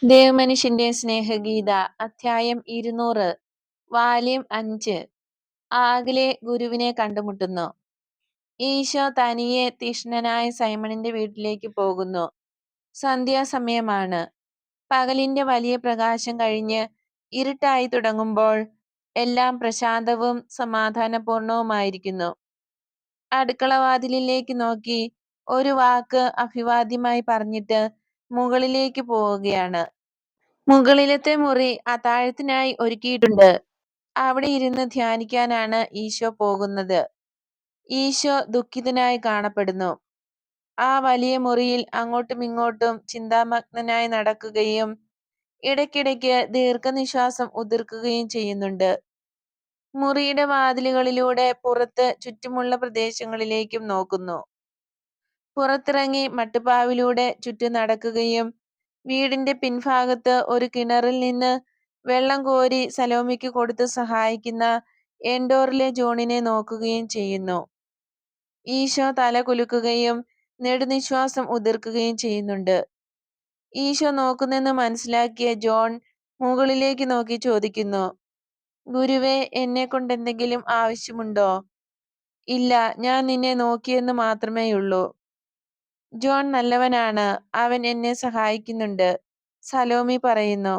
ദേവമനുഷ്യന്റെ സ്നേഹഗീത അധ്യായം 200 വാല്യം 5 ആഗിലെ ഗുരുവിനെ കണ്ടുമുട്ടുന്നു. ഈശോ തനിയെ തീക്ഷ്ണനായ സൈമണിന്റെ വീട്ടിലേക്ക് പോകുന്നു. സന്ധ്യാസമയമാണ്. പകലിന്റെ വലിയ പ്രകാശം കഴിഞ്ഞ് ഇരുട്ടായി തുടങ്ങുമ്പോൾ എല്ലാം പ്രശാന്തവും സമാധാനപൂർണവുമായിരിക്കുന്നു. അടുക്കളവാതിലിലേക്ക് നോക്കി ഒരു വാക്ക് അഭിവാദ്യമായി പറഞ്ഞിട്ട് മുകളിലേക്ക് പോവുകയാണ്. മുകളിലത്തെ മുറി അത്താഴത്തിനായി ഒരുക്കിയിട്ടുണ്ട്. അവിടെ ഇരുന്ന് ധ്യാനിക്കാനാണ് ഈശോ പോകുന്നത്. ഈശോ ദുഃഖിതനായി കാണപ്പെടുന്നു. ആ വലിയ മുറിയിൽ അങ്ങോട്ടും ഇങ്ങോട്ടും ചിന്താമഗ്നനായി നടക്കുകയും ഇടയ്ക്കിടയ്ക്ക് ദീർഘനിശ്വാസം ഉതിർക്കുകയും ചെയ്യുന്നുണ്ട്. മുറിയുടെ വാതിലുകളിലൂടെ പുറത്ത് ചുറ്റുമുള്ള പ്രദേശങ്ങളിലേക്കും നോക്കുന്നു. പുറത്തിറങ്ങി മട്ടുപ്പാവിലൂടെ ചുറ്റും നടക്കുകയും വീടിന്റെ പിൻഭാഗത്ത് ഒരു കിണറിൽ നിന്ന് വെള്ളം കോരി സലോമിക്ക് കൊടുത്ത് സഹായിക്കുന്ന എൻഡോറിലെ ജോണിനെ നോക്കുകയും ചെയ്യുന്നു. ഈശോ തല കുലുക്കുകയും നെടുനിശ്വാസം ഉതിർക്കുകയും ചെയ്യുന്നുണ്ട്. ഈശോ നോക്കുന്നെന്ന് മനസ്സിലാക്കിയ ജോൺ മുകളിലേക്ക് നോക്കി ചോദിക്കുന്നു, ഗുരുവേ, എന്നെ കൊണ്ട് എന്തെങ്കിലും ആവശ്യമുണ്ടോ? ഇല്ല, ഞാൻ നിന്നെ നോക്കിയെന്ന് മാത്രമേയുള്ളൂ. ജോൺ നല്ലവനാണ്, അവൻ എന്നെ സഹായിക്കുന്നുണ്ട്, സലോമി പറയുന്നു.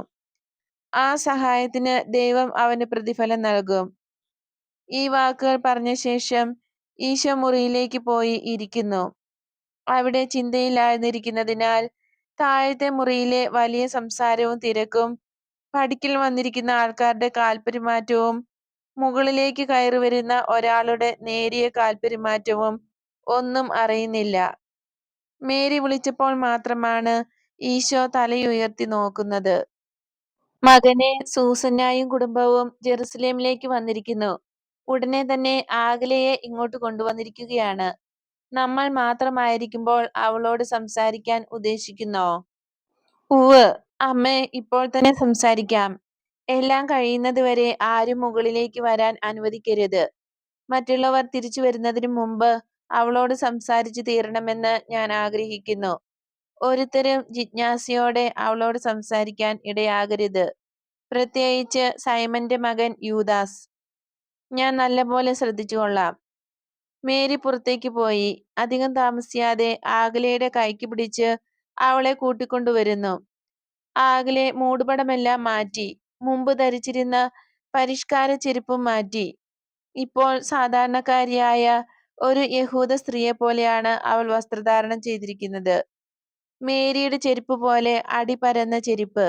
ആ സഹായത്തിന് ദൈവം അവന് പ്രതിഫലം നൽകും. ഈ വാക്കുകൾ പറഞ്ഞ ശേഷം ഈശോ മുറിയിലേക്ക് പോയി ഇരിക്കുന്നു. അവിടെ ചിന്തയിലാഴ്ന്നിരിക്കുന്നതിനാൽ താഴത്തെ മുറിയിലെ വലിയ സംസാരവും തിരക്കും, പടിക്കൽ വന്നിരിക്കുന്ന ആൾക്കാരുടെ കാൽപ്പെരുമാറ്റവും, മുകളിലേക്ക് കയറി വരുന്ന ഒരാളുടെ നേരിയ കാൽപ്പെരുമാറ്റവും ഒന്നും അറിയുന്നില്ല. മേരി വിളിച്ചപ്പോൾ മാത്രമാണ് ഈശോ തലയുയർത്തി നോക്കുന്നത്. മകനെ, സൂസന്നായും കുടുംബവും ജെറുസലേമിലേക്ക് വന്നിരിക്കുന്നു. ഉടനെ തന്നെ ആഗലയെ ഇങ്ങോട്ട് കൊണ്ടുവന്നിരിക്കുകയാണ്. നമ്മൾ മാത്രമായിരിക്കുമ്പോൾ അവളോട് സംസാരിക്കാൻ ഉദ്ദേശിക്കുന്നോ? ഉവ്, അമ്മേ, ഇപ്പോൾ തന്നെ സംസാരിക്കാം. എല്ലാം കഴിയുന്നതുവരെ ആരും മുകളിലേക്ക് വരാൻ അനുവദിക്കരുത്. മറ്റുള്ളവർ തിരിച്ചു വരുന്നതിന് മുമ്പ് അവളോട് സംസാരിച്ചു തീരണമെന്ന് ഞാൻ ആഗ്രഹിക്കുന്നു. ഒരുത്തരും ജിജ്ഞാസയോടെ അവളോട് സംസാരിക്കാൻ ഇടയാകരുത്, പ്രത്യേകിച്ച് സൈമന്റെ മകൻ യൂദാസ്. ഞാൻ നല്ലപോലെ ശ്രദ്ധിച്ചുകൊള്ളാം. മേരി പുറത്തേക്ക് പോയി. അധികം താമസിയാതെ ആഗലയുടെ കൈക്ക് പിടിച്ച് അവളെ കൂട്ടിക്കൊണ്ടുവരുന്നു. ആഗലെ മൂടുപടമെല്ലാം മാറ്റി, മുമ്പ് ധരിച്ചിരുന്ന പരിഷ്കാര ചെരുപ്പും മാറ്റി. ഇപ്പോൾ സാധാരണക്കാരിയായ ഒരു യഹൂദ സ്ത്രീയെ പോലെയാണ് അവൾ വസ്ത്രധാരണം ചെയ്തിരിക്കുന്നത്. മേരിയുടെ ചെരുപ്പ് പോലെ അടിപരന്ന ചെരുപ്പ്,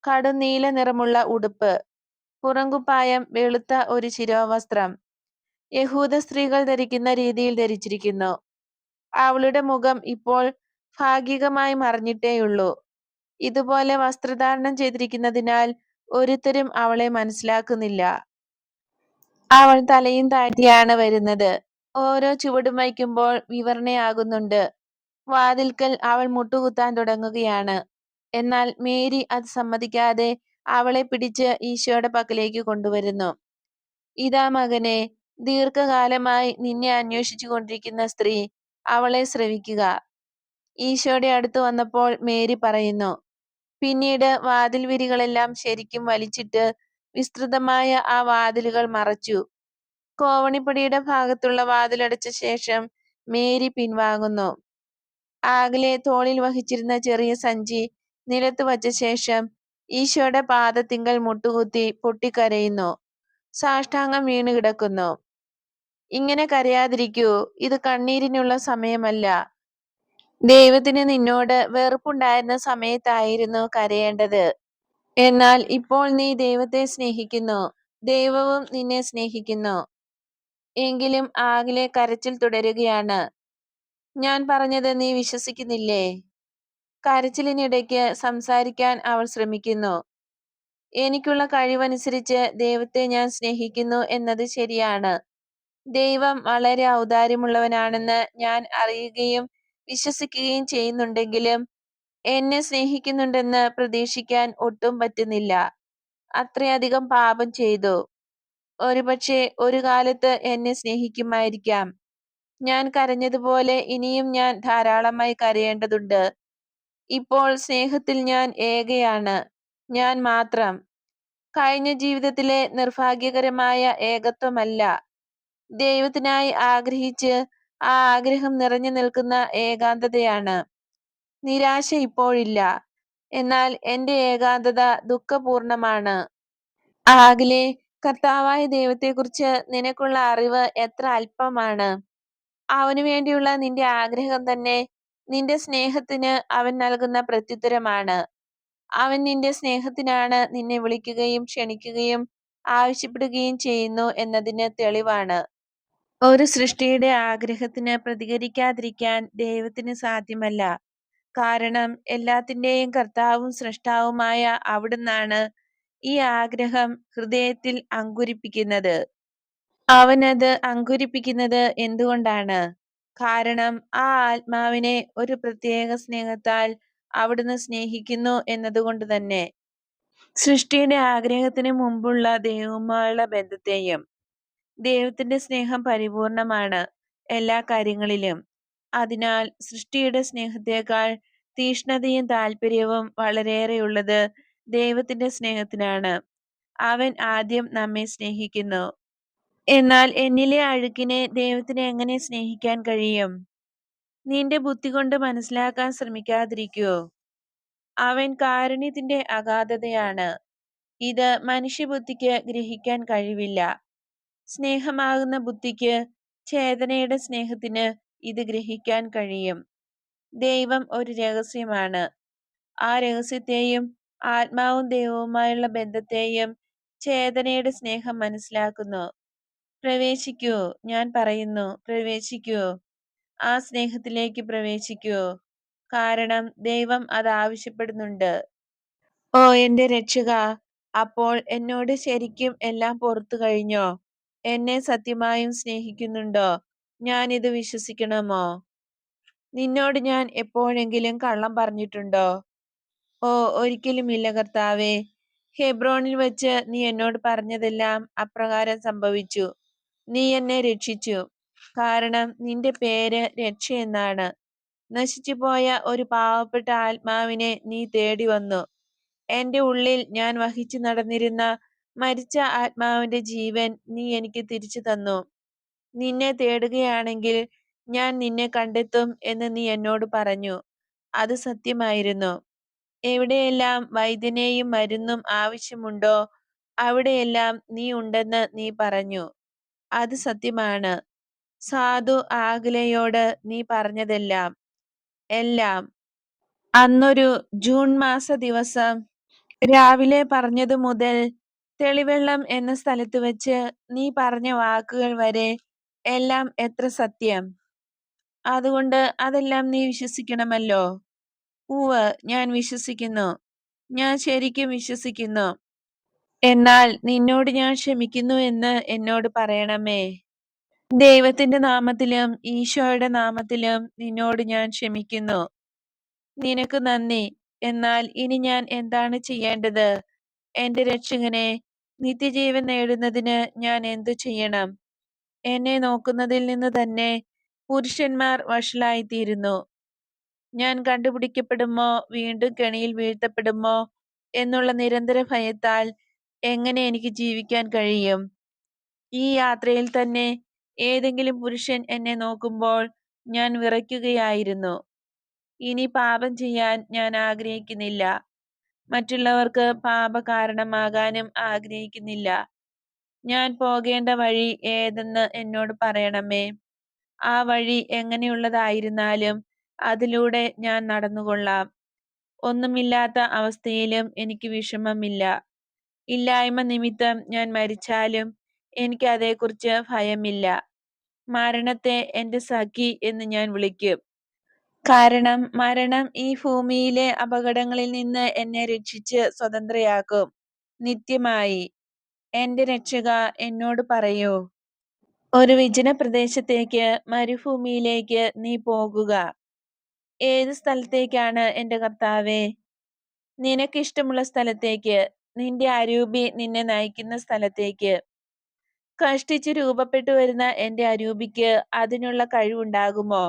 കടും നീല നിറമുള്ള ഉടുപ്പ്, പുറംകുപ്പായം വെളുത്ത ഒരു ശിരോവസ്ത്രം, യഹൂദ സ്ത്രീകൾ ധരിക്കുന്ന രീതിയിൽ ധരിച്ചിരിക്കുന്നു. അവളുടെ മുഖം ഇപ്പോൾ ഭാഗികമായി മറഞ്ഞിട്ടേയുള്ളൂ. ഇതുപോലെ വസ്ത്രധാരണം ചെയ്തിരിക്കുന്നതിനാൽ ഒരുത്തരും അവളെ മനസ്സിലാക്കുന്നില്ല. അവൾ തലയും താഴ്ത്തിയാണ് വരുന്നത്. ഓരോ ചുവടും വയ്ക്കുമ്പോൾ വിവരണയാകുന്നുണ്ട്. വാതിൽക്കൽ അവൾ മുട്ടുകുത്താൻ തുടങ്ങുകയാണ്. എന്നാൽ മേരി അത് സമ്മതിക്കാതെ അവളെ പിടിച്ച് ഈശോയുടെ പക്കലേക്ക് കൊണ്ടുവരുന്നു. ഇതാ മകനെ, ദീർഘകാലമായി നിന്നെ അന്വേഷിച്ചു കൊണ്ടിരിക്കുന്ന സ്ത്രീ, അവളെ ശ്രവിക്കുക. ഈശോയുടെ അടുത്ത് വന്നപ്പോൾ മേരി പറയുന്നു. പിന്നീട് വാതിൽ വിരികളെല്ലാം ശരിക്കും വലിച്ചിട്ട് വിസ്തൃതമായ ആ വാതിലുകൾ മറച്ചു. കോവണിപ്പടിയുടെ ഭാഗത്തുള്ള വാതിലടച്ച ശേഷം മേരി പിൻവാങ്ങുന്നു. ആഗലെ തോളിൽ വഹിച്ചിരുന്ന ചെറിയ സഞ്ചി നിലത്ത് വച്ച ശേഷം ഈശോയുടെ പാദത്തിങ്കൽ മുട്ടുകുത്തി പൊട്ടിക്കരയുന്നു. സാഷ്ടാംഗം വീണ് കിടക്കുന്നു. ഇങ്ങനെ കരയാതിരിക്കൂ, ഇത് കണ്ണീരിനുള്ള സമയമല്ല. ദൈവത്തിന് നിന്നോട് വെറുപ്പുണ്ടായിരുന്ന സമയത്തായിരുന്നു കരയേണ്ടത്. എന്നാൽ ഇപ്പോൾ നീ ദൈവത്തെ സ്നേഹിക്കുന്നു, ദൈവവും നിന്നെ സ്നേഹിക്കുന്നു. എങ്കിലും ആഗലെ കരച്ചിൽ തുടരുകയാണ്. ഞാൻ പറഞ്ഞത് നീ വിശ്വസിക്കുന്നില്ലേ? കരച്ചിലിനിടയ്ക്ക് സംസാരിക്കാൻ അവൾ ശ്രമിക്കുന്നു. എനിക്കുള്ള കഴിവനുസരിച്ച് ദൈവത്തെ ഞാൻ സ്നേഹിക്കുന്നു എന്നത് ശരിയാണ്. ദൈവം വളരെ ഔദാര്യമുള്ളവനാണെന്ന് ഞാൻ അറിയുകയും വിശ്വസിക്കുകയും ചെയ്യുന്നുണ്ടെങ്കിലും എന്നെ സ്നേഹിക്കുന്നുണ്ടെന്ന് പ്രതീക്ഷിക്കാൻ ഒട്ടും പറ്റുന്നില്ല. അത്രയധികം പാപം ചെയ്തു. ഒരുപക്ഷെ ഒരു കാലത്ത് എന്നെ സ്നേഹിക്കുമായിരിക്കാം. ഞാൻ കരഞ്ഞതുപോലെ ഇനിയും ഞാൻ ധാരാളമായി കരയേണ്ടതുണ്ട്. ഇപ്പോൾ സ്നേഹത്തിൽ ഞാൻ ഏകയാണ്, ഞാൻ മാത്രം. കഴിഞ്ഞ ജീവിതത്തിലെ നിർഭാഗ്യകരമായ ഏകത്വമല്ല, ദൈവത്തിനായി ആഗ്രഹിച്ച് ആ ആഗ്രഹം നിറഞ്ഞു നിൽക്കുന്ന ഏകാന്തതയാണ്. നിരാശ ഇപ്പോഴില്ല, എന്നാൽ എന്റെ ഏകാന്തത ദുഃഖപൂർണമാണ്. ആകലെ കർത്താവായ ദൈവത്തെക്കുറിച്ച് നിനക്കുള്ള അറിവ് എത്ര അല്പമാണ്. അവനു വേണ്ടിയുള്ള നിന്റെ ആഗ്രഹം തന്നെ നിന്റെ സ്നേഹത്തിന് അവൻ നൽകുന്ന പ്രത്യുത്തരമാണ്. അവൻ നിന്റെ സ്നേഹത്തിനാണ് നിന്നെ വിളിക്കുകയും ക്ഷണിക്കുകയും ആവശ്യപ്പെടുകയും ചെയ്യുന്നു എന്നതിന് തെളിവാണ്. ഒരു സൃഷ്ടിയുടെ ആഗ്രഹത്തിന് പ്രതികരിക്കാതിരിക്കാൻ ദൈവത്തിന് സാധ്യമല്ല. കാരണം എല്ലാത്തിന്റെയും കർത്താവും സൃഷ്ടാവുമായ അവിടുന്നാണ് ഈ ആഗ്രഹം ഹൃദയത്തിൽ അങ്കുരിപ്പിക്കുന്നത്. അവനത് അങ്കുരിപ്പിക്കുന്നത് എന്തുകൊണ്ടാണ്? കാരണം ആ ആത്മാവിനെ ഒരു പ്രത്യേക സ്നേഹത്താൽ അവിടുന്ന് സ്നേഹിക്കുന്നു എന്നതുകൊണ്ട് തന്നെ. സൃഷ്ടിയുടെ ആഗ്രഹത്തിന് മുമ്പുള്ള ദൈവവുമായുള്ള ബന്ധത്തെയും, ദൈവത്തിന്റെ സ്നേഹം പരിപൂർണമാണ് എല്ലാ കാര്യങ്ങളിലും. അതിനാൽ സൃഷ്ടിയുടെ സ്നേഹത്തെക്കാൾ തീഷ്ണതയും താല്പര്യവും വളരെയേറെയുള്ളത് ദൈവത്തിന്റെ സ്നേഹത്തിനാണ്. അവൻ ആദ്യം നമ്മെ സ്നേഹിക്കുന്നു. എന്നാൽ എന്നിലെ അഴുക്കിനെ ദൈവത്തിന് എങ്ങനെ സ്നേഹിക്കാൻ കഴിയും? നിന്റെ ബുദ്ധി കൊണ്ട് മനസ്സിലാക്കാൻ ശ്രമിക്കാതിരിക്കൂ. അവൻ കാരുണ്യത്തിന്റെ അഗാധതയാണ്. ഇത് മനുഷ്യബുദ്ധിക്ക് ഗ്രഹിക്കാൻ കഴിവില്ല. സ്നേഹമാകുന്ന ബുദ്ധിക്ക്, ചേതനയുടെ സ്നേഹത്തിന് ഇത് ഗ്രഹിക്കാൻ കഴിയും. ദൈവം ഒരു രഹസ്യമാണ്. ആ രഹസ്യത്തെയും ആത്മാവും ദൈവവുമായുള്ള ബന്ധത്തെയും ചേതനയുടെ സ്നേഹം മനസ്സിലാക്കുന്നു. പ്രവേശിക്കൂ, ഞാൻ പറയുന്നു, പ്രവേശിക്കൂ. ആ സ്നേഹത്തിലേക്ക് പ്രവേശിക്കൂ. കാരണം ദൈവം അത് ആവശ്യപ്പെടുന്നുണ്ട്. ഓ എന്റെ രക്ഷകാ, അപ്പോൾ എന്നോട് ശരിക്കും എല്ലാം പൊറുത്തു കഴിഞ്ഞോ? എന്നെ സത്യമായും സ്നേഹിക്കുന്നുണ്ടോ? ഞാൻ ഇത് വിശ്വസിക്കണമോ? നിന്നോട് ഞാൻ എപ്പോഴെങ്കിലും കള്ളം പറഞ്ഞിട്ടുണ്ടോ? ഓ ഒരിക്കലുമില്ല കർത്താവേ. ഹെബ്രോനിൽ വെച്ച് നീ എന്നോട് പറഞ്ഞതെല്ലാം അപ്രകാരം സംഭവിച്ചു. നീ എന്നെ രക്ഷിച്ചു. കാരണം നിന്റെ പേര് രക്ഷ എന്നാണ്. നശിച്ചുപോയ ഒരു പാവപ്പെട്ട ആത്മാവിനെ നീ തേടി വന്നു. എന്റെ ഉള്ളിൽ ഞാൻ വഹിച്ചു നടന്നിരുന്ന മരിച്ച ആത്മാവിന്റെ ജീവൻ നീ എനിക്ക് തിരിച്ചു തന്നു. നിന്നെ തേടുകയാണെങ്കിൽ ഞാൻ നിന്നെ കണ്ടെത്തും എന്ന് നീ എന്നോട് പറഞ്ഞു. അത് സത്യമായിരുന്നു. എവിടെയെല്ലാം വൈദ്യനെയും മരുന്നും ആവശ്യമുണ്ടോ അവിടെയെല്ലാം നീ ഉണ്ടെന്ന് നീ പറഞ്ഞു. അത് സത്യമാണ്. സാധു ആഗലയോട് നീ പറഞ്ഞതെല്ലാം എല്ലാം അന്നൊരു ജൂൺ മാസ ദിവസം രാവിലെ പറഞ്ഞതു മുതൽ തെളിവെള്ളം എന്ന സ്ഥലത്ത് വെച്ച് നീ പറഞ്ഞ വാക്കുകൾ വരെ എല്ലാം എത്ര സത്യം. അതുകൊണ്ട് അതെല്ലാം നീ വിശ്വസിക്കണമല്ലോ. ഉവ്വ്, ഞാൻ വിശ്വസിക്കുന്നു. ഞാൻ ശരിക്കും വിശ്വസിക്കുന്നു. എന്നാൽ നിന്നോട് ഞാൻ ക്ഷമിക്കുന്നു എന്ന് എന്നോട് പറയണമേ. ദൈവത്തിന്റെ നാമത്തിലും ഈശോയുടെ നാമത്തിലും നിന്നോട് ഞാൻ ക്ഷമിക്കുന്നു. നിനക്ക് നന്ദി. എന്നാൽ ഇനി ഞാൻ എന്താണ് ചെയ്യേണ്ടത്? എന്റെ രക്ഷകനെ, നിത്യജീവൻ നേടുന്നതിന് ഞാൻ എന്തു ചെയ്യണം? എന്നെ നോക്കുന്നതിൽ നിന്ന് തന്നെ പുരുഷന്മാർ വഷളായിത്തീരുന്നു. ഞാൻ കണ്ടുപിടിക്കപ്പെടുമോ, വീണ്ടും കെണിയിൽ വീഴ്ത്തപ്പെടുമോ എന്നുള്ള നിരന്തര ഭയത്താൽ എങ്ങനെ എനിക്ക് ജീവിക്കാൻ കഴിയും? ഈ യാത്രയിൽ തന്നെ ഏതെങ്കിലും പുരുഷൻ എന്നെ നോക്കുമ്പോൾ ഞാൻ വിറയ്ക്കുകയായിരുന്നു. ഇനി പാപം ചെയ്യാൻ ഞാൻ ആഗ്രഹിക്കുന്നില്ല. മറ്റുള്ളവർക്ക് പാപ കാരണമാകാനും ആഗ്രഹിക്കുന്നില്ല. ഞാൻ പോകേണ്ട വഴി ഏതെന്ന് എന്നോട് പറയണമേ. ആ വഴി എങ്ങനെയുള്ളതായിരുന്നാലും അതിലൂടെ ഞാൻ നടന്നുകൊള്ളാം. ഒന്നുമില്ലാത്ത അവസ്ഥയിലും എനിക്ക് വിഷമമില്ല. ഇല്ലായ്മ നിമിത്തം ഞാൻ മരിച്ചാലും എനിക്ക് അതേക്കുറിച്ച് ഭയമില്ല. മരണത്തെ എന്റെ സഖി എന്ന് ഞാൻ വിളിക്കും. കാരണം മരണം ഈ ഭൂമിയിലെ അപകടങ്ങളിൽ നിന്ന് എന്നെ രക്ഷിച്ച് സ്വതന്ത്രയാക്കും നിത്യമായി. എന്റെ രക്ഷക, എന്നോട് പറയൂ. ഒരു വിജന പ്രദേശത്തേക്ക്, മരുഭൂമിയിലേക്ക് നീ പോകുക. ഏത് സ്ഥലത്തേക്കാണ് എന്റെ കർത്താവേ? നിനക്കിഷ്ടമുള്ള സ്ഥലത്തേക്ക്, നിന്റെ അരൂപി നിന്നെ നയിക്കുന്ന സ്ഥലത്തേക്ക്. കഷ്ടിച്ച് രൂപപ്പെട്ടു വരുന്ന എന്റെ അരൂപിക്ക് അതിനുള്ള കഴിവുണ്ടാകുമോ?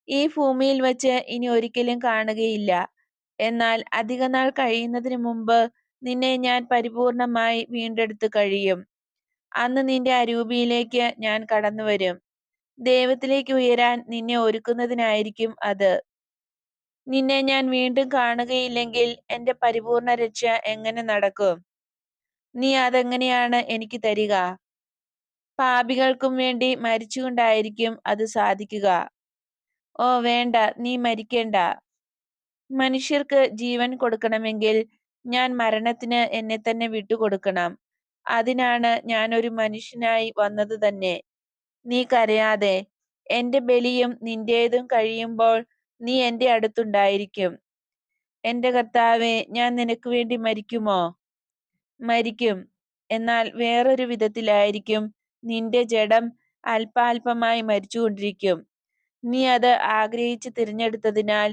ഈ ഭൂമിയിൽ വച്ച് ഇനി ഒരിക്കലും കാണുകയില്ല. എന്നാൽ അധികനാൾ കഴിയുന്നതിന് മുമ്പ് നിന്നെ ഞാൻ പരിപൂർണമായി വീണ്ടെടുത്ത് കഴിയും. അന്ന് നിന്റെ അരൂപിയിലേക്ക് ഞാൻ കടന്നുവരും. ദൈവത്തിലേക്ക് ഉയരാൻ നിന്നെ ഒരുക്കുന്നതിനായിരിക്കും അത്. നിന്നെ ഞാൻ വീണ്ടും കാണുകയില്ലെങ്കിൽ എന്റെ പരിപൂർണ രക്ഷ എങ്ങനെ നടക്കും? നീ അതെങ്ങനെയാണ് എനിക്ക് തരിക? പാപികൾക്കും വേണ്ടി മരിച്ചുകൊണ്ടായിരിക്കും അത് സാധിക്കുക. ഓ വേണ്ട, നീ മരിക്കേണ്ട. മനുഷ്യർക്ക് ജീവൻ കൊടുക്കണമെങ്കിൽ ഞാൻ മരണത്തിന് എന്നെ തന്നെ വിട്ടുകൊടുക്കണം. അതിനാണ് ഞാൻ ഒരു മനുഷ്യനായി വന്നത് തന്നെ. നീ കരയാതെ. എന്റെ ബലിയും നിന്റേതും കഴിയുമ്പോൾ നീ എന്റെ അടുത്തുണ്ടായിരിക്കും. എന്റെ കർത്താവേ, ഞാൻ നിനക്ക് വേണ്ടി മരിക്കുമോ? മരിക്കും. എന്നാൽ വേറൊരു വിധത്തിലായിരിക്കും. നിന്റെ ജഡം അല്പാൽപമായി മരിച്ചുകൊണ്ടിരിക്കും. നീ അത് ആഗ്രഹിച്ച് തിരഞ്ഞെടുത്തതിനാൽ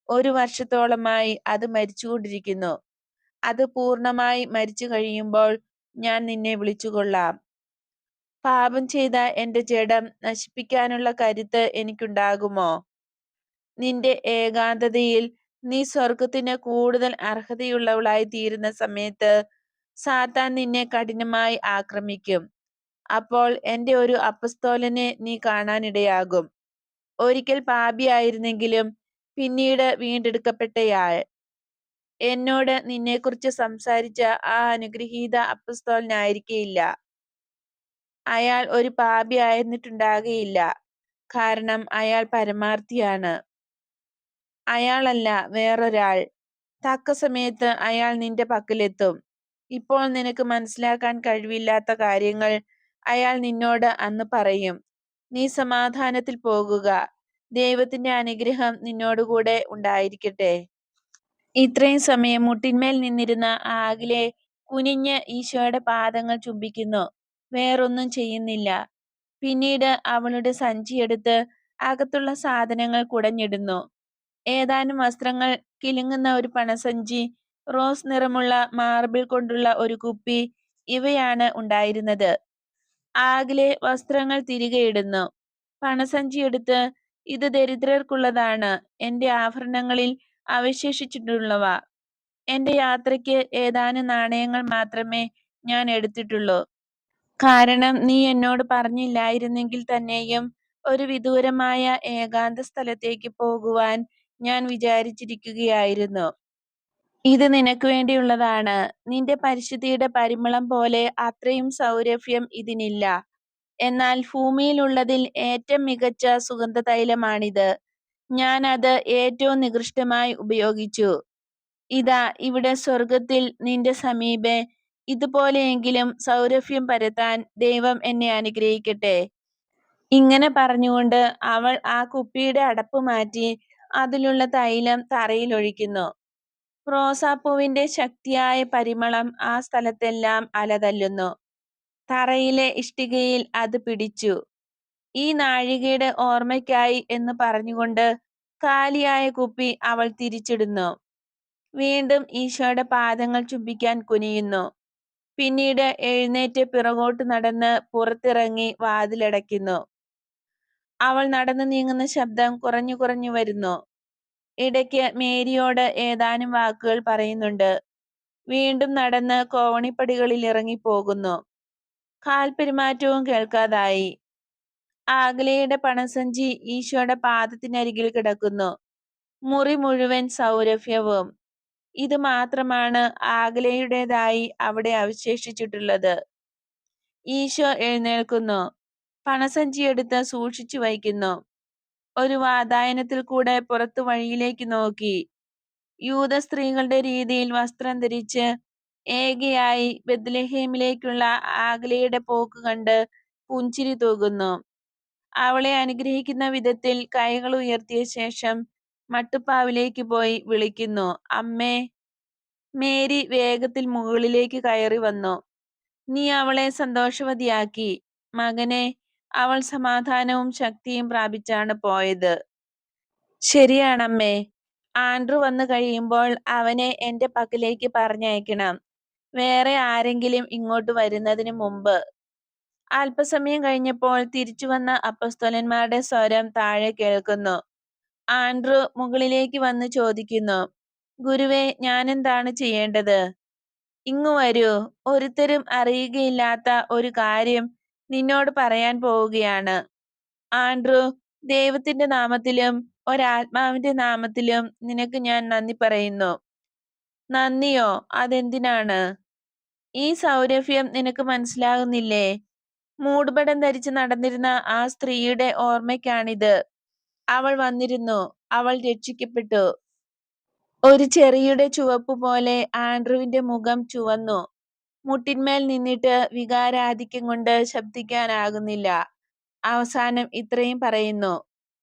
1 വർഷത്തോളമായി അത് മരിച്ചുകൊണ്ടിരിക്കുന്നു. അത് പൂർണ്ണമായി മരിച്ചു കഴിയുമ്പോൾ ഞാൻ നിന്നെ വിളിച്ചുകൊള്ളാം. പാപം ചെയ്ത എന്റെ ജഡം നശിപ്പിക്കാനുള്ള കരുത്ത് എനിക്കുണ്ടാകുമോ? നിന്റെ ഏകാന്തതയിൽ നീ സ്വർഗത്തിന് കൂടുതൽ അർഹതയുള്ളവളായി തീരുന്ന സമയത്ത് സാത്താൻ നിന്നെ കഠിനമായി ആക്രമിക്കും. അപ്പോൾ എന്റെ ഒരു അപ്പസ്തോലനെ നീ കാണാനിടയാകും. ഒരിക്കൽ പാപിയായിരുന്നെങ്കിലും പിന്നീട് വീണ്ടെടുക്കപ്പെട്ടയാൾ. എന്നോട് നിന്നെക്കുറിച്ച് സംസാരിച്ച ആ അനുഗ്രഹീത അപ്പസ്തോലനായിരിക്കയില്ല. അയാൾ ഒരു പാപി ആയിരുന്നിട്ടുണ്ടാകയില്ല. കാരണം അയാൾ പരമാർത്ഥിയാണ്. അയാളല്ല, വേറൊരാൾ. തക്ക സമയത്ത് അയാൾ നിന്റെ പക്കലെത്തും. ഇപ്പോൾ നിനക്ക് മനസ്സിലാക്കാൻ കഴിവില്ലാത്ത കാര്യങ്ങൾ അയാൾ നിന്നോട് അന്ന് പറയും. നീ സമാധാനത്തിൽ പോകുക. ദൈവത്തിന്റെ അനുഗ്രഹം നിന്നോടുകൂടെ ഉണ്ടായിരിക്കട്ടെ. ഇത്രയും സമയം മുട്ടിന്മേൽ നിന്നിരുന്ന ആഗിലെ കുനിഞ്ഞ് ഈശോയുടെ പാദങ്ങൾ ചുംബിക്കുന്നു. വേറൊന്നും ചെയ്യുന്നില്ല. പിന്നീട് അവളുടെ സഞ്ചിയെടുത്ത് അകത്തുള്ള സാധനങ്ങൾ കുടഞ്ഞിടുന്നു. ഏതാനും വസ്ത്രങ്ങൾ, കിലുങ്ങുന്ന ഒരു പണസഞ്ചി, റോസ് നിറമുള്ള മാർബിൾ കൊണ്ടുള്ള ഒരു കുപ്പി, ഇവയാണ് ഉണ്ടായിരുന്നത്. ആഗിലെ വസ്ത്രങ്ങൾ തിരികെ ഇടുന്നു. പണസഞ്ചി എടുത്ത്, ഇത് ദരിദ്രർക്കുള്ളതാണ്. എന്റെ ആഭരണങ്ങളിൽ അവശേഷിച്ചിട്ടുള്ളവ. എന്റെ യാത്രയ്ക്ക് ഏതാനും നാണയങ്ങൾ മാത്രമേ ഞാൻ എടുത്തിട്ടുള്ളൂ. കാരണം നീ എന്നോട് പറഞ്ഞില്ലായിരുന്നെങ്കിൽ തന്നെയും ഒരു വിദൂരമായ ഏകാന്ത സ്ഥലത്തേക്ക് പോകുവാൻ ഞാൻ വിചാരിച്ചിരിക്കുകയായിരുന്നു. ഇത് നിനക്ക് വേണ്ടിയുള്ളതാണ്. നിന്റെ പരിശുദ്ധിയുടെ പരിമളം പോലെ അത്രയും സൗരഭ്യം ഇതിനില്ല. എന്നാൽ ഭൂമിയിലുള്ളതിൽ ഏറ്റവും മികച്ച സുഗന്ധതൈലമാണിത്. ഞാൻ അത് ഏറ്റവും നികൃഷ്ടമായി ഉപയോഗിച്ചു. ഇതാ ഇവിടെ സ്വർഗത്തിൽ നിന്റെ സമീപെ ഇതുപോലെയെങ്കിലും സൗരഭ്യം പരത്താൻ ദൈവം എന്നെ അനുഗ്രഹിക്കട്ടെ. ഇങ്ങനെ പറഞ്ഞുകൊണ്ട് അവൾ ആ കുപ്പിയുടെ അടപ്പ് മാറ്റി അതിലുള്ള തൈലം തറയിൽ ഒഴിക്കുന്നു. റോസാപ്പൂവിന്റെ ശക്തിയായ പരിമളം ആ സ്ഥലത്തെല്ലാം അലതല്ലുന്നു. തറയിലെ ഇഷ്ടികയിൽ അത് പിടിച്ചു. ഈ നാഴികയുടെ ഓർമ്മയ്ക്കായി എന്ന് പറഞ്ഞുകൊണ്ട് കാലിയായ കുപ്പി അവൾ തിരിച്ചിടുന്നു. വീണ്ടും ഈശോയുടെ പാദങ്ങൾ ചുംബിക്കാൻ കുനിയുന്നു. പിന്നീട് എഴുന്നേറ്റ് പിറകോട്ട് നടന്ന് പുറത്തിറങ്ങി വാതിലടയ്ക്കുന്നു. അവൾ നടന്നു നീങ്ങുന്ന ശബ്ദം കുറഞ്ഞു കുറഞ്ഞു വരുന്നു. ഇടയ്ക്ക് മേരിയോട് ഏതാനും വാക്കുകൾ പറയുന്നുണ്ട്. വീണ്ടും നടന്ന് കോവണിപ്പടികളിൽ ഇറങ്ങിപ്പോകുന്നു. കാൽപെരുമാറ്റവും കേൾക്കാതായി. ആഗ്ലയുടെ പണസഞ്ചി ഈശോയുടെ പാദത്തിനരികിൽ കിടക്കുന്നു. മുറി മുഴുവൻ സൗരഭ്യവും. ഇത് മാത്രമാണ് ആഗ്ലയുടേതായി അവിടെ അവശേഷിച്ചിട്ടുള്ളത്. ഈശോ എഴുന്നേൽക്കുന്നു. പണസഞ്ചി എടുത്ത് സൂക്ഷിച്ചു വയ്ക്കുന്നു. ഒരു വാതായനത്തിൽ കൂടെ പുറത്തു വഴിയിലേക്ക് നോക്കി. യൂത സ്ത്രീകളുടെ രീതിയിൽ വസ്ത്രം ധരിച്ച് ഏകയായി ബെത്ലഹേമിലേക്കുള്ള ആഗ്ലയുടെ പോക്ക് കണ്ട് പുഞ്ചിരി തൂകുന്നു. അവളെ അനുഗ്രഹിക്കുന്ന വിധത്തിൽ കൈകൾ ഉയർത്തിയ ശേഷം മട്ടുപ്പാവിലേക്ക് പോയി വിളിക്കുന്നു, അമ്മേ. മേരി വേഗത്തിൽ മുകളിലേക്ക് കയറി വന്നു. നീ അവളെ സന്തോഷവതിയാക്കി. മകനെ, അവൾ സമാധാനവും ശക്തിയും പ്രാപിച്ചാണ് പോയത്. ശരിയാണമ്മേ. ആൻഡ്രു വന്നു കഴിയുമ്പോൾ അവനെ എന്റെ പക്കലേക്ക് പറഞ്ഞയക്കണം. വേറെ ആരെങ്കിലും ഇങ്ങോട്ട് വരുന്നതിന് മുമ്പ്. അല്പസമയം കഴിഞ്ഞപ്പോൾ തിരിച്ചു വന്ന അപ്പസ്തോലന്മാരുടെ സ്വരം താഴെ കേൾക്കുന്നു. ആൻഡ്രു മുകളിലേക്ക് വന്ന് ചോദിക്കുന്നു, ഗുരുവേ, ഞാനെന്താണ് ചെയ്യേണ്ടത്? ഇങ്ങു വരൂ. ഒരുത്തരും അറിയുകയില്ലാത്ത ഒരു കാര്യം നിന്നോട് പറയാൻ പോവുകയാണ്. ആൻഡ്രൂ, ദൈവത്തിന്റെ നാമത്തിലും ഒരാത്മാവിന്റെ നാമത്തിലും നിനക്ക് ഞാൻ നന്ദി പറയുന്നു. നന്ദിയോ? അതെന്തിനാണ്? ഈ സൗരഭ്യം നിനക്ക് മനസ്സിലാകുന്നില്ലേ? മൂടുപടം ധരിച്ച് നടന്നിരുന്ന ആ സ്ത്രീയുടെ ഓർമ്മയ്ക്കാണിത്. അവൾ വന്നിരുന്നു. അവൾ രക്ഷിക്കപ്പെട്ടു. ഒരു ചെറിയുടെ ചുവപ്പ് പോലെ ആൻഡ്രുവിന്റെ മുഖം ചുവന്നു. മുട്ടിന്മേൽ നിന്നിട്ട് വികാരാധിക്യം കൊണ്ട് ശബ്ദിക്കാനാകുന്നില്ല. അവസാനം ഇത്രയും പറയുന്നു: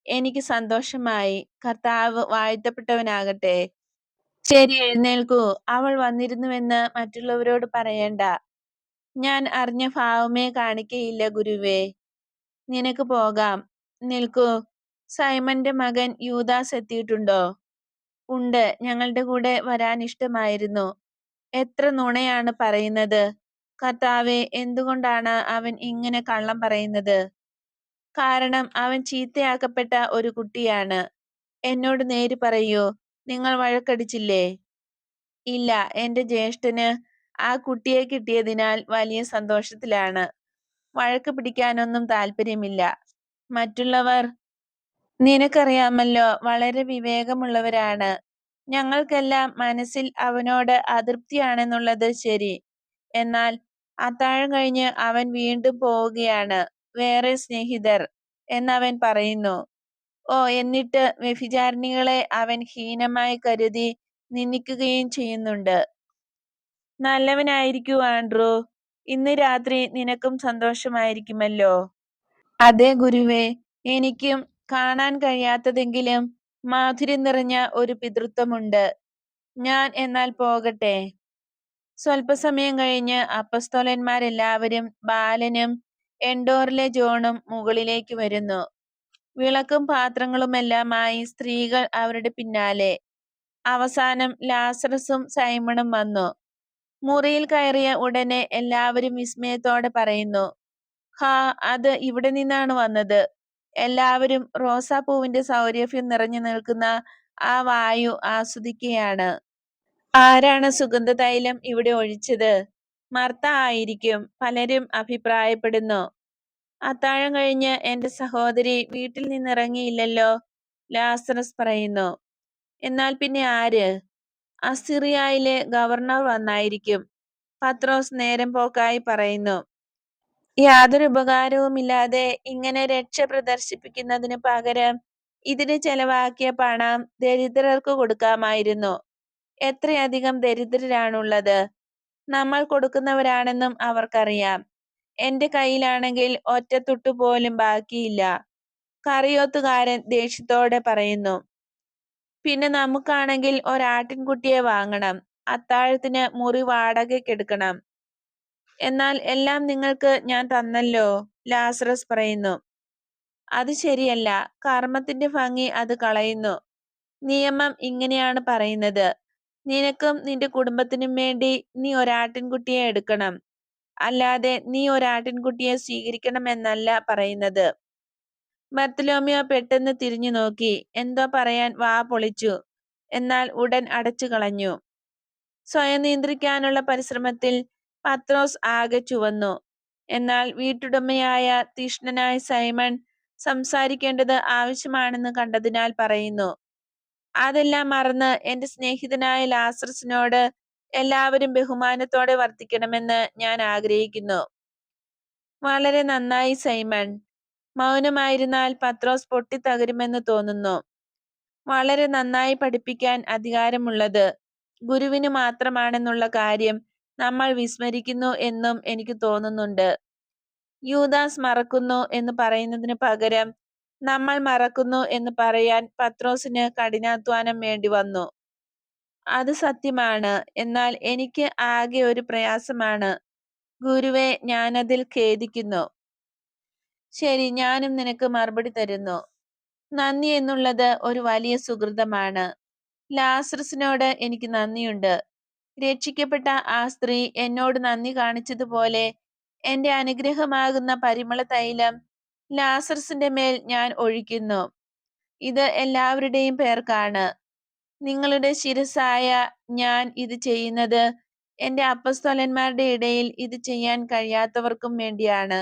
എനിക്ക് സന്തോഷമായി. കർത്താവ് വാഴ്ത്തപ്പെട്ടവനാകട്ടെ. ശരി, എഴുന്നേൽക്കൂ. അവൾ വന്നിരുന്നുവെന്ന് മറ്റുള്ളവരോട് പറയണ്ട. ഞാൻ അറിഞ്ഞ ഭാവമേ കാണിക്കയില്ല ഗുരുവേ. നിനക്ക് പോകാം. നിൽക്കൂ. സൈമന്റെ മകൻ യൂദാസ് എത്തിയിട്ടുണ്ടോ? ഉണ്ട്. ഞങ്ങളുടെ കൂടെ വരാൻ ഇഷ്ടമായിരുന്നു. എത്ര നുണയാണ് പറയുന്നത്! കർത്താവേ, എന്തുകൊണ്ടാണ് അവൻ ഇങ്ങനെ കള്ളം പറയുന്നത്? കാരണം അവൻ ചീത്തയാക്കപ്പെട്ട ഒരു കുട്ടിയാണ്. എന്നോട് നേര് പറയൂ. നിങ്ങൾ വഴക്കടിച്ചില്ലേ? ഇല്ല. എന്റെ ജ്യേഷ്ഠന് ആ കുട്ടിയെ കിട്ടിയതിനാൽ വലിയ സന്തോഷത്തിലാണ്. വഴക്ക് പിടിക്കാനൊന്നും താല്പര്യമില്ല. മറ്റുള്ളവർ നിനക്കറിയാമല്ലോ, വളരെ വിവേകമുള്ളവരാണ്. ഞങ്ങൾക്കെല്ലാം മനസ്സിൽ അവനോട് അതൃപ്തിയാണെന്നുള്ളത് ശരി. എന്നാൽ അത്താഴം കഴിഞ്ഞ് അവൻ വീണ്ടും പോവുകയാണ്. വേറെ സ്നേഹിതർ എന്നവൻ പറയുന്നു. ഓ, എന്നിട്ട് വ്യഭിചാരിണികളെ അവൻ ഹീനമായി കരുതി നിന്ദിക്കുകയും ചെയ്യുന്നുണ്ട്. നല്ലവനായിരിക്കൂ ആൻഡ്രൂ. ഇന്ന് രാത്രി നിനക്കും സന്തോഷമായിരിക്കുമല്ലോ. അതെ ഗുരുവേ, എനിക്കും കാണാൻ കഴിയാത്തതെങ്കിലും മാധുര്യം നിറഞ്ഞ ഒരു പിതൃത്വമുണ്ട്. ഞാൻ എന്നാൽ പോകട്ടെ. സ്വല്പസമയം കഴിഞ്ഞ് അപ്പസ്തോലന്മാരെല്ലാവരും ബാലനും എൻഡോറിലെ ജോണും മുകളിലേക്ക് വരുന്നു. വിളക്കും പാത്രങ്ങളുമെല്ലാമായി സ്ത്രീകൾ അവരുടെ പിന്നാലെ. അവസാനം ലാസറസും സൈമണും വന്നു. മുറിയിൽ കയറിയ ഉടനെ എല്ലാവരും വിസ്മയത്തോടെ പറയുന്നു: ഹാ, അത് ഇവിടെ നിന്നാണ് വന്നത്. എല്ലാവരും റോസാപ്പൂവിന്റെ സൗരഭ്യം നിറഞ്ഞു നിൽക്കുന്ന ആ വായു ആസ്വദിക്കുകയാണ്. ആരാണ് സുഗന്ധതൈലം ഇവിടെ ഒഴിച്ചത്? മർത്ത ആയിരിക്കും, പലരും അഭിപ്രായപ്പെടുന്നു. അത്താഴം കഴിഞ്ഞ് എന്റെ സഹോദരി വീട്ടിൽ നിന്നിറങ്ങിയില്ലല്ലോ, ലാസറസ് പറയുന്നു. എന്നാൽ പിന്നെ ആര്? അസിറിയയിലെ ഗവർണർ വന്നായിരിക്കും, പത്രോസ് നേരം പോക്കായി പറയുന്നു. യാതൊരു ഉപകാരവുമില്ലാതെ ഇങ്ങനെ രക്ഷ പ്രദർശിപ്പിക്കുന്നതിന് പകരം ഇതിന് ചെലവാക്കിയ പണം ദരിദ്രർക്ക് കൊടുക്കാമായിരുന്നു. എത്രയധികം ദരിദ്രരാണുള്ളത്! നമ്മൾ കൊടുക്കുന്നവരാണെന്നും അവർക്കറിയാം. എന്റെ കയ്യിലാണെങ്കിൽ ഒറ്റ തുട്ടു പോലും ബാക്കിയില്ല, കറിയോത്തുകാരൻ ദേഷ്യത്തോടെ പറയുന്നു. പിന്നെ നമുക്കാണെങ്കിൽ ഒരാട്ടിൻകുട്ടിയെ വാങ്ങണം. അത്താഴത്തിന് മുറി വാടകയ്ക്കെടുക്കണം. എന്നാൽ എല്ലാം നിങ്ങൾക്ക് ഞാൻ തന്നല്ലോ, ലാസറസ് പറയുന്നു. അത് ശരിയല്ല. കർമ്മത്തിന്റെ ഭംഗി അത് കളയുന്നു. നിയമം ഇങ്ങനെയാണ് പറയുന്നത്: നിനക്കും നിന്റെ കുടുംബത്തിനും വേണ്ടി നീ ഒരാട്ടിൻകുട്ടിയെ എടുക്കണം, അല്ലാതെ നീ ഒരാട്ടിൻകുട്ടിയെ സ്വീകരിക്കണമെന്നല്ല പറയുന്നത്. ബർത്തലോമ്യോ പെട്ടെന്ന് തിരിഞ്ഞു നോക്കി. എന്തോ പറയാൻ വാ പൊളിച്ചു. എന്നാൽ ഉടൻ അടച്ചു കളഞ്ഞു. സ്വയം നിയന്ത്രിക്കാനുള്ള പരിശ്രമത്തിൽ പത്രോസ് ആകെ ചുവന്നു. എന്നാൽ വീട്ടുടമയായ തീഷ്ണനായ സൈമൺ സംസാരിക്കേണ്ടത് ആവശ്യമാണെന്ന് കണ്ടതിനാൽ പറയുന്നു: അതെല്ലാം മറന്ന് എന്റെ സ്നേഹിതനായ ലാസറസിനോട് എല്ലാവരും ബഹുമാനത്തോടെ വർത്തിക്കണമെന്ന് ഞാൻ ആഗ്രഹിക്കുന്നു. വളരെ നന്നായി സൈമൺ. മൗനമായിരുന്നാൽ പത്രോസ് പൊട്ടിത്തകരുമെന്ന് തോന്നുന്നു. വളരെ നന്നായി. പഠിപ്പിക്കാൻ അധികാരമുള്ളത് ഗുരുവിന് മാത്രമാണെന്നുള്ള കാര്യം നമ്മൾ വിസ്മരിക്കുന്നു എന്നും എനിക്ക് തോന്നുന്നുണ്ട്. യൂദാസ് മറക്കുന്നു എന്ന് പറയുന്നതിന് പകരം നമ്മൾ മറക്കുന്നു എന്ന് പറയാൻ പത്രോസിന് കഠിനാധ്വാനം വേണ്ടി വന്നു. അത് സത്യമാണ്. എന്നാൽ എനിക്ക് ആകെ ഒരു പ്രയാസമാണ്. ഗുരുവേ, ഞാനതിൽ ഖേദിക്കുന്നു. ശരി, ഞാനും നിനക്ക് മറുപടി തരുന്നു. നന്ദി എന്നുള്ളത് ഒരു വലിയ സുഹൃതമാണ്. ലാസറസിനോട് എനിക്ക് നന്ദിയുണ്ട്. രക്ഷിക്കപ്പെട്ട ആ സ്ത്രീ എന്നോട് നന്ദി കാണിച്ചതുപോലെ എന്റെ അനുഗ്രഹമാകുന്ന പരിമള തൈലം ലാസറസിന്റെ മേൽ ഞാൻ ഒഴിക്കുന്നു. ഇത് എല്ലാവരുടെയും പേർക്കാണ്. നിങ്ങളുടെ ശിരസ്സായ ഞാൻ ഇത് ചെയ്യുന്നത് എന്റെ അപ്പസ്തോലന്മാരുടെ ഇടയിൽ ഇത് ചെയ്യാൻ കഴിയാത്തവർക്കും വേണ്ടിയാണ്.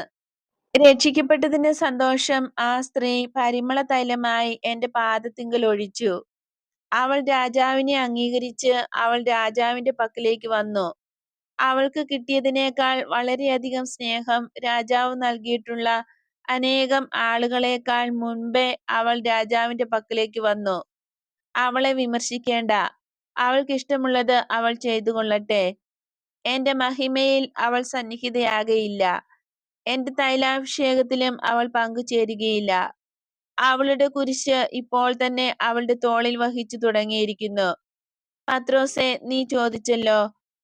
രക്ഷിക്കപ്പെട്ടതിന്റെ സന്തോഷം ആ സ്ത്രീ പരിമള തൈലമായി എന്റെ പാദത്തിങ്കൽ ഒഴിച്ചു. അവൾ രാജാവിനെ അംഗീകരിച്ച് അവൾ രാജാവിന്റെ പക്കലേക്ക് വന്നു. അവൾക്ക് കിട്ടിയതിനേക്കാൾ വളരെയധികം സ്നേഹം രാജാവ് നൽകിയിട്ടുള്ള അനേകം ആളുകളേക്കാൾ മുൻപേ അവൾ രാജാവിന്റെ പക്കലേക്ക് വന്നു. അവളെ വിമർശിക്കേണ്ട. അവൾക്കിഷ്ടമുള്ളത് അവൾ ചെയ്തു കൊള്ളട്ടെ. എന്റെ മഹിമയിൽ അവൾ സന്നിഹിതയാകയില്ല. എന്റെ തൈലാഭിഷേകത്തിലും അവൾ പങ്കുചേരുകയില്ല. അവളുടെ കുരിശ് ഇപ്പോൾ തന്നെ അവളുടെ തോളിൽ വഹിച്ചു തുടങ്ങിയിരിക്കുന്നു. പത്രോസേ, നീ ചോദിച്ചല്ലോ,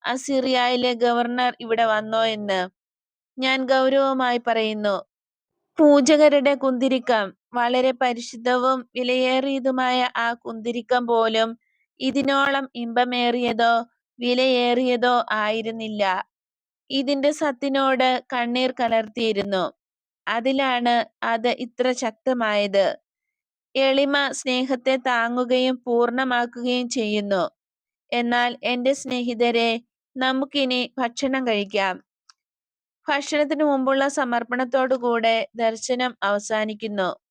അസീറിയയിലെ ഗവർണർ ഇവിടെ വന്നോ എന്ന്. ഞാൻ ഗൗരവമായി പറയുന്നു, പൂജകരുടെ കുന്തിരിക്കം, വളരെ പരിശുദ്ധവും വിലയേറിയതുമായ ആ കുന്തിരിക്കം പോലും ഇതിനോളം ഇമ്പമേറിയതോ വിലയേറിയതോ ആയിരുന്നില്ല. ഇതിന്റെ സത്തിനോട് കണ്ണീർ കലർത്തിയിരുന്നു. അതിലാണ് അത് ഇത്ര ശക്തമായത്. എളിമ സ്നേഹത്തെ താങ്ങുകയും പൂർണ്ണമാക്കുകയും ചെയ്യുന്നു. എന്നാൽ എന്റെ സ്നേഹിതരെ, നമുക്കിനി ഭക്ഷണം കഴിക്കാം. ഭക്ഷണത്തിനു മുമ്പുള്ള സമർപ്പണത്തോടുകൂടെ ദർശനം അവസാനിക്കുന്നു.